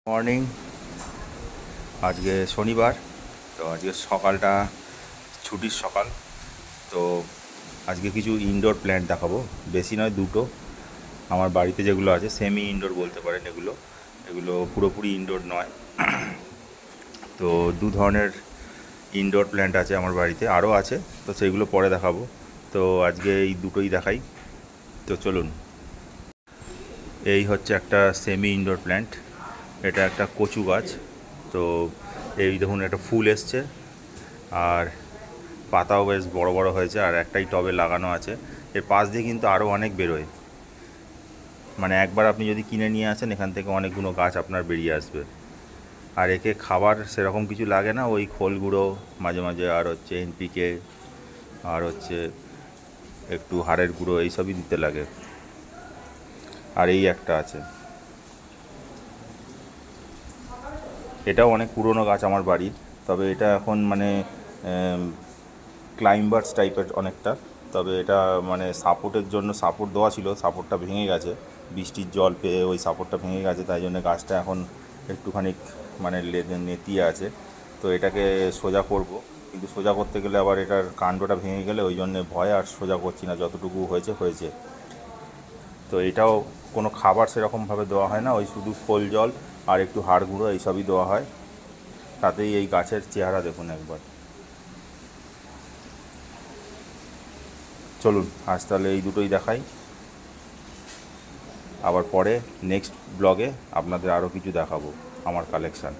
Morning. আজকে শনিবার, তো আজকে সকালটা ছুটির সকাল। তো আজকে কিছু ইনডোর প্ল্যান্ট দেখাবো, বেশি নয়, দুটো। আমার বাড়িতে যেগুলো আছে সেমি ইনডোর বলতে পারেন এগুলো। এগুলো পুরোপুরি ইনডোর নয়। তো দু ধরনের ইনডোর প্ল্যান্ট আছে আমার বাড়িতে, আরও আছে, তো সেগুলো পরে দেখাবো। তো আজকে এই দুটোই দেখাই, তো চলুন। এই হচ্ছে একটা সেমি ইনডোর প্ল্যান্ট, এটা একটা কচু গাছ। তো এই দেখুন, একটা ফুল এসছে আর পাতাও বেশ বড় বড় হয়েছে, আর একটাই টবে লাগানো আছে। এর পাশ দিয়ে কিন্তু আরও অনেক বেরোয়, মানে একবার আপনি যদি কিনে নিয়ে আসেন এখান থেকে অনেকগুলো গাছ আপনার বেরিয়ে আসবে। আর একে খাবার সেরকম কিছু লাগে না, ওই খোল গুঁড়ো মাঝে মাঝে, আর হচ্ছে এনপিকে, আর হচ্ছে একটু হাড়ের গুঁড়ো, এইসবই দিতে লাগে। আর এই একটা আছে, এটাও অনেক পুরনো গাছ আমার বাড়ির, তবে এটা এখন মানে ক্লাইম্বার্স টাইপের অনেকটা। তবে এটা মানে সাপোর্টের জন্য সাপোর্ট দেওয়া ছিল, সাপোর্টটা ভেঙে গেছে, বৃষ্টির জল পেয়ে ওই সাপোর্টটা ভেঙে গেছে, তাই জন্য গাছটা এখন একটুখানি মানে নেতিয়ে আছে। তো এটাকে সোজা করব, কিন্তু সোজা করতে গেলে আবার এটার কাণ্ডটা ভেঙে গেলে ওই জন্যে ভয় আর সোজা করছি না, যতটুকু হয়েছে হয়েছে। তো এটাও কোনো খাবার সেরকমভাবে দেওয়া হয় না, ওই শুধু খোল জল আর একটু হাড় গুঁড়ো এইসবই দেওয়া হয়। তাতেই এই গাছের চেহারা দেখুন একবার। চলুন আজ তাহলে এই দুটোই দেখাই, আবার পরে নেক্সট ব্লগে আপনাদের আরও কিছু দেখাবো আমার কালেকশান।